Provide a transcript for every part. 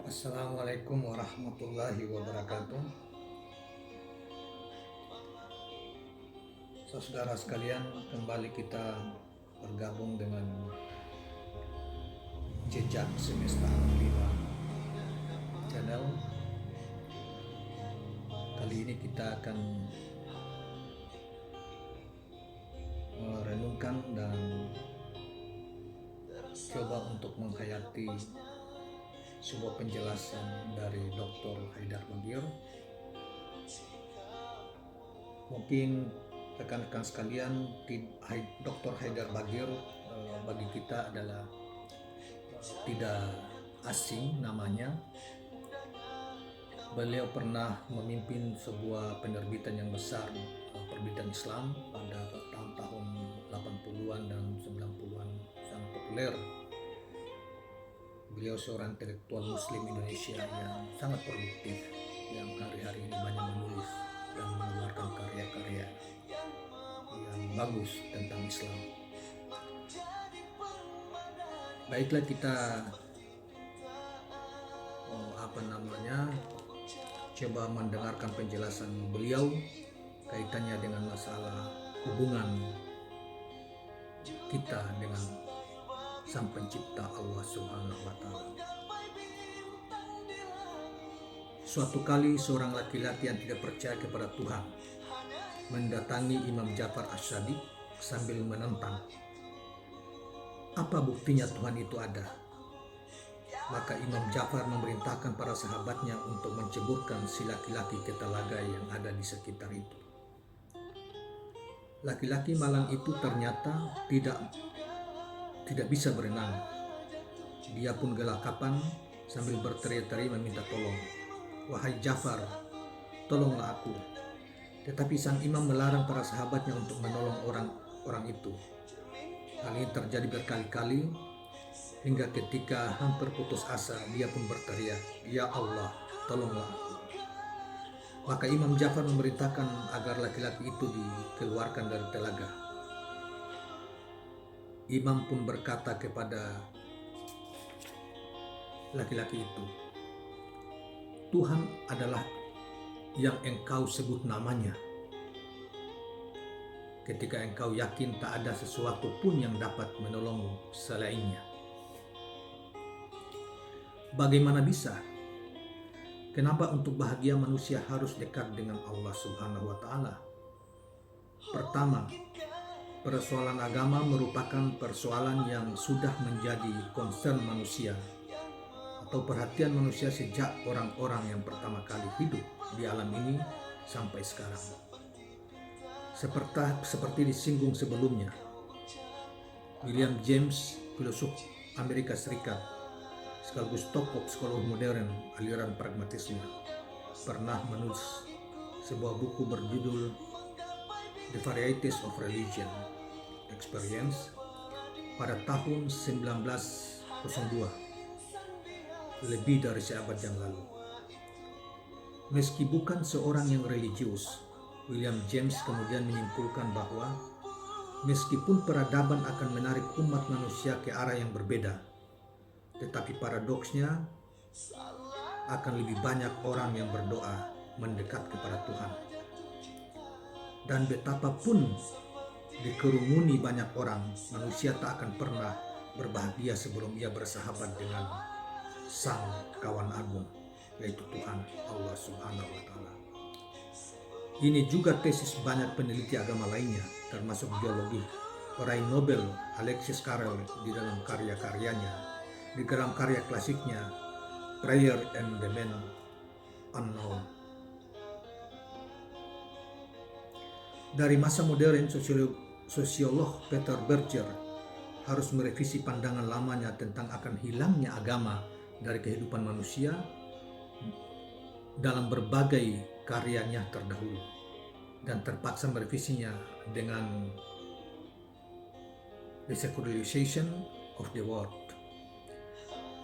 Assalamualaikum warahmatullahi wabarakatuh. Saudara sekalian, kembali kita bergabung dengan Jejak Semesta Alam 5 channel. Kali ini kita akan merenungkan dan coba untuk menghayati sebuah penjelasan dari Dr. Haidar Bagir. Mungkin rekan-rekan sekalian, Dr. Haidar Bagir bagi kita adalah tidak asing namanya. Beliau pernah memimpin sebuah penerbitan yang besar, penerbitan Islam pada tahun-tahun 80-an dan 90-an, sangat populer. Beliau seorang intelektual muslim Indonesia yang sangat produktif, yang hari-hari ini banyak menulis dan mengeluarkan karya-karya yang bagus tentang Islam. Baiklah, kita coba mendengarkan penjelasan beliau kaitannya dengan masalah hubungan kita dengan Sang Pencipta Allah Subhanahu wa Ta'ala. Suatu kali seorang laki-laki yang tidak percaya kepada Tuhan mendatangi Imam Ja'far Asy-Syadiq sambil menentang, "Apa buktinya Tuhan itu ada?" Maka Imam Ja'far memerintahkan para sahabatnya untuk menceburkan si laki-laki ke telaga yang ada di sekitar itu. Laki-laki malang itu ternyata tidak bisa berenang. Dia pun gelagapan sambil berteriak-teriak meminta tolong, "Wahai Ja'far, tolonglah aku." Tetapi sang imam melarang para sahabatnya untuk menolong orang itu. Hal ini terjadi berkali-kali hingga ketika hampir putus asa, dia pun berteriak, "Ya Allah, tolonglah aku." Maka Imam Ja'far memerintahkan agar laki-laki itu dikeluarkan dari telaga. Imam pun berkata kepada laki-laki itu, "Tuhan adalah yang engkau sebut namanya. Ketika engkau yakin tak ada sesuatu pun yang dapat menolongmu selainnya. Bagaimana bisa? Kenapa untuk bahagia manusia harus dekat dengan Allah Subhanahu wa Ta'ala? Pertama, persoalan agama merupakan persoalan yang sudah menjadi concern manusia atau perhatian manusia sejak orang-orang yang pertama kali hidup di alam ini sampai sekarang. Seperti disinggung sebelumnya, William James, filosof Amerika Serikat, sekaligus tokoh psikologi modern aliran pragmatisme, pernah menulis sebuah buku berjudul The Varieties of Religion Experience pada tahun 1902, lebih dari seabad yang lalu. Meski bukan seorang yang religius, William James kemudian menyimpulkan bahwa meskipun peradaban akan menarik umat manusia ke arah yang berbeda, tetapi paradoksnya akan lebih banyak orang yang berdoa mendekat kepada Tuhan. Dan betapapun dikerumuni banyak orang, manusia tak akan pernah berbahagia sebelum ia bersahabat dengan Sang Kawan Agung, yaitu Tuhan Allah Subhanahu wa Ta'ala. Ini juga tesis banyak peneliti agama lainnya, termasuk geologi peraih Nobel Alexis Carrel di dalam karya-karyanya, di dalam karya klasiknya Prayer and the Man Unknown. Dari masa modern, sosiolog Peter Berger harus merevisi pandangan lamanya tentang akan hilangnya agama dari kehidupan manusia dalam berbagai karyanya terdahulu, dan terpaksa merevisinya dengan The Secularization of the World.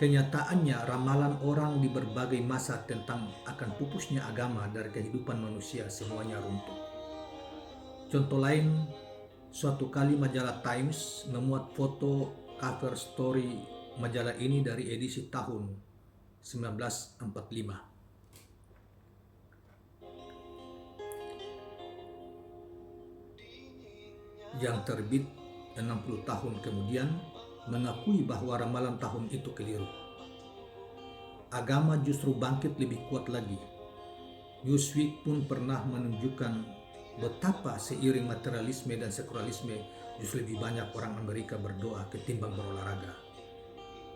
Kenyataannya, ramalan orang di berbagai masa tentang akan pupusnya agama dari kehidupan manusia semuanya runtuh. Contoh lain, suatu kali majalah Times memuat foto cover story majalah ini dari edisi tahun 1945. Yang terbit 60 tahun kemudian mengakui bahwa ramalan tahun itu keliru. Agama justru bangkit lebih kuat lagi. Newsweek pun pernah menunjukkan betapa seiring materialisme dan sekularisme justru lebih banyak orang Amerika berdoa ketimbang berolahraga,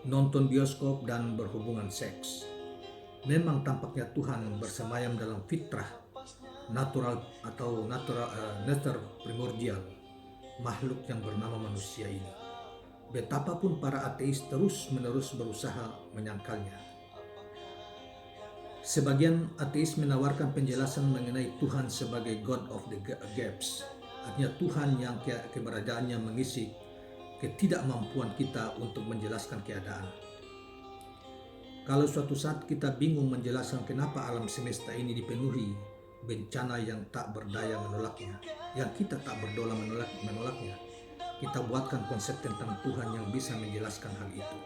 nonton bioskop, dan berhubungan seks. Memang tampaknya Tuhan bersemayam dalam fitrah natural atau nature primordial makhluk yang bernama manusia ini. Betapapun para ateis terus-menerus berusaha menyangkalnya. Sebagian ateis menawarkan penjelasan mengenai Tuhan sebagai God of the Gaps, artinya Tuhan yang keberadaannya mengisi ketidakmampuan kita untuk menjelaskan keadaan. Kalau suatu saat kita bingung menjelaskan kenapa alam semesta ini dipenuhi bencana yang tak berdaya menolaknya, yang kita tak berdaya menolaknya, kita buatkan konsep tentang Tuhan yang bisa menjelaskan hal itu.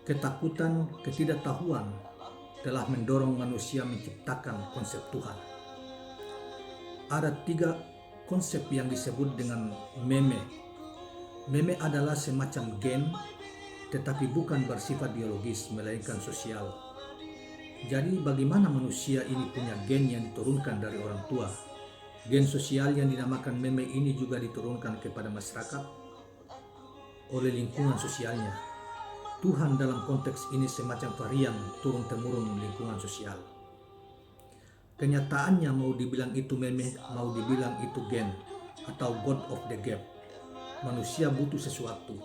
Ketakutan, ketidaktahuan telah mendorong manusia menciptakan konsep Tuhan. Ada 3 konsep yang disebut dengan meme. Meme adalah semacam gen, tetapi bukan bersifat biologis, melainkan sosial. Jadi bagaimana manusia ini punya gen yang diturunkan dari orang tua? Gen sosial yang dinamakan meme ini juga diturunkan kepada masyarakat oleh lingkungan sosialnya. Tuhan dalam konteks ini semacam varian turun-temurun lingkungan sosial. Kenyataannya mau dibilang itu meme, mau dibilang itu gen, atau God of the Gap, manusia butuh sesuatu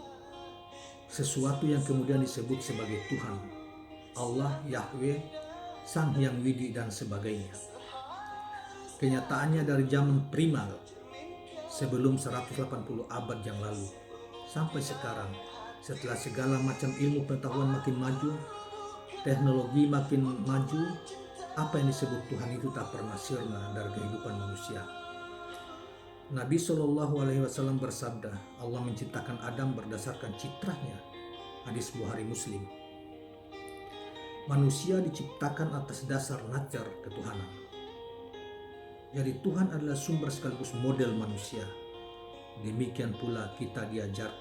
yang kemudian disebut sebagai Tuhan, Allah, Yahweh, Sang Hyang Widi, dan sebagainya. Kenyataannya dari zaman primal, sebelum 180 abad yang lalu, sampai sekarang, setelah segala macam ilmu pengetahuan makin maju, teknologi makin maju, apa yang disebut Tuhan itu tak pernah sirna dari kehidupan manusia. Nabi SAW bersabda, Allah menciptakan Adam berdasarkan citranya. Hadis Bukhari Muslim. Manusia diciptakan atas dasar nature ketuhanan. Jadi Tuhan adalah sumber sekaligus model manusia. Demikian pula kita diajarnya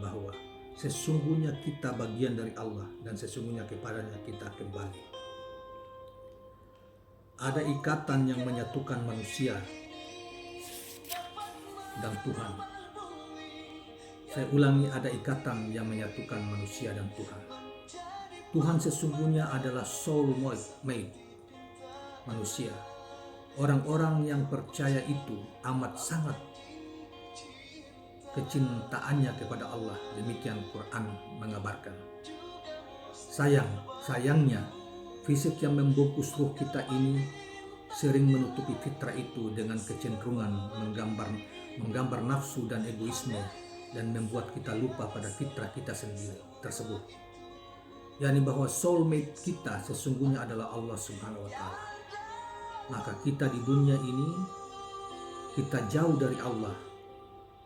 bahwa sesungguhnya kita bagian dari Allah dan sesungguhnya kepadanya kita kembali. Ada ikatan yang menyatukan manusia dan Tuhan. Saya ulangi, ada ikatan yang menyatukan manusia dan Tuhan. Tuhan sesungguhnya adalah soul made manusia. Orang-orang yang percaya itu amat sangat kecintaannya kepada Allah. Demikian Quran mengabarkan. Sayangnya fisik yang membungkus ruh kita ini sering menutupi fitrah itu dengan kecenderungan menggambar nafsu dan egoisme, dan membuat kita lupa pada fitrah kita sendiri tersebut, yakni bahwa soulmate kita sesungguhnya adalah Allah Subhanahu wa Ta'ala. Maka kita di dunia ini, kita jauh dari Allah.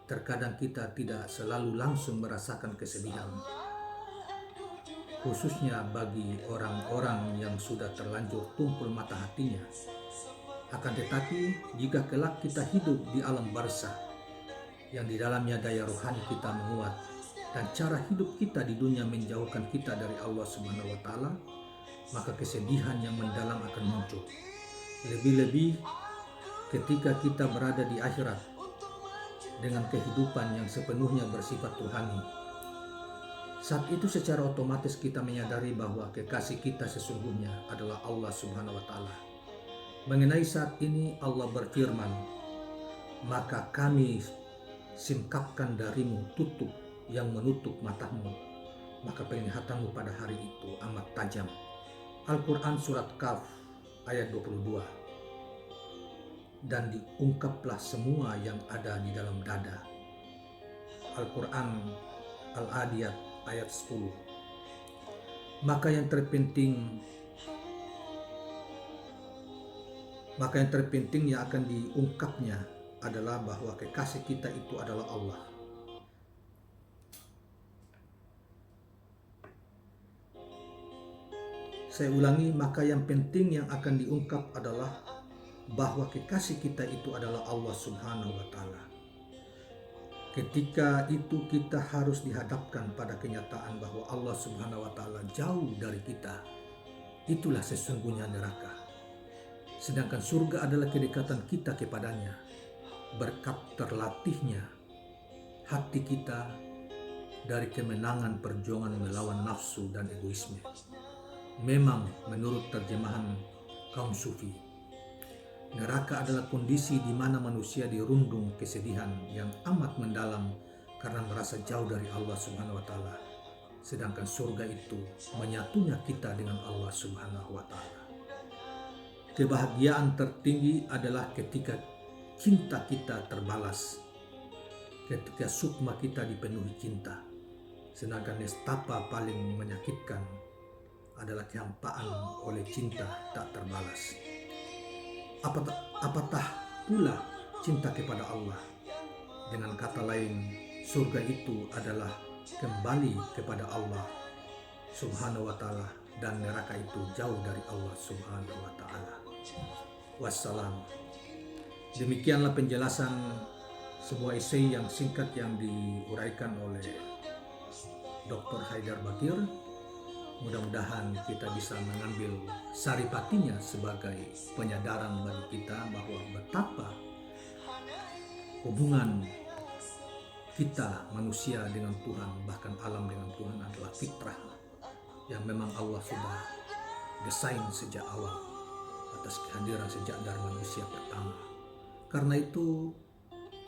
Terkadang kita tidak selalu langsung merasakan kesedihan, khususnya bagi orang-orang yang sudah terlanjur tumpul mata hatinya. Akan tetapi, jika kelak kita hidup di alam barzah, yang di dalamnya daya rohani kita menguat, dan cara hidup kita di dunia menjauhkan kita dari Allah Subhanahu wa Ta'ala, maka kesedihan yang mendalam akan muncul. Lebih-lebih ketika kita berada di akhirat dengan kehidupan yang sepenuhnya bersifat Tuhani. Saat itu secara otomatis kita menyadari bahwa kekasih kita sesungguhnya adalah Allah Subhanahu wa Ta'ala. Mengenai saat ini Allah berfirman, maka kami singkapkan darimu tutup yang menutup matamu, maka penglihatanmu pada hari itu amat tajam. Al-Quran Surat Kaf ayat 22. Dan diungkaplah semua yang ada di dalam dada. Al-Quran Al-Adiyat ayat 10. Maka yang terpenting yang akan diungkapnya adalah bahwa kekasih kita itu adalah Allah. Saya ulangi, maka yang penting yang akan diungkap adalah bahwa kekasih kita itu adalah Allah Subhanahu wa Ta'ala. Ketika itu kita harus dihadapkan pada kenyataan bahwa Allah Subhanahu wa Ta'ala jauh dari kita. Itulah sesungguhnya neraka. Sedangkan surga adalah kedekatan kita kepadanya, berkat terlatihnya hati kita dari kemenangan perjuangan melawan nafsu dan egoisme. Memang menurut terjemahan kaum sufi, neraka adalah kondisi di mana manusia dirundung kesedihan yang amat mendalam karena merasa jauh dari Allah Subhanahu wa Ta'ala. Sedangkan surga itu menyatunya kita dengan Allah Subhanahu wa Ta'ala. Kebahagiaan tertinggi adalah ketika cinta kita terbalas, ketika sukma kita dipenuhi cinta. Sedangkan nestapa paling menyakitkan adalah kehampaan oleh cinta tak terbalas. Apatah pula cinta kepada Allah? Dengan kata lain, surga itu adalah kembali kepada Allah Subhanahu wa Ta'ala, dan neraka itu jauh dari Allah Subhanahu wa Ta'ala. Wassalam. Demikianlah penjelasan sebuah esai yang singkat yang diuraikan oleh Dr. Haidar Bakir. Mudah-mudahan kita bisa mengambil saripatinya sebagai penyadaran bagi kita bahwa betapa hubungan kita manusia dengan Tuhan, bahkan alam dengan Tuhan adalah fitrah yang memang Allah sudah desain sejak awal atas kehadiran sejak dari manusia pertama. Karena itu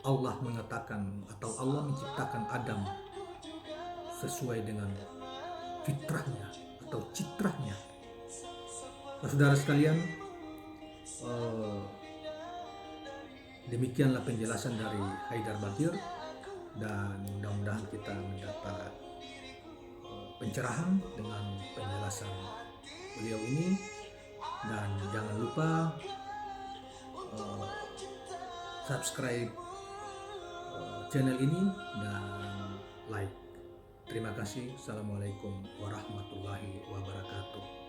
Allah mengatakan atau Allah menciptakan Adam sesuai dengan fitrahnya atau citrahnya. Saudara sekalian, demikianlah penjelasan dari Haidar Bakir, dan mudah-mudahan kita mendapat pencerahan dengan penjelasan beliau ini. Dan jangan lupa subscribe channel ini dan like. Terima kasih. Assalamualaikum warahmatullahi wabarakatuh.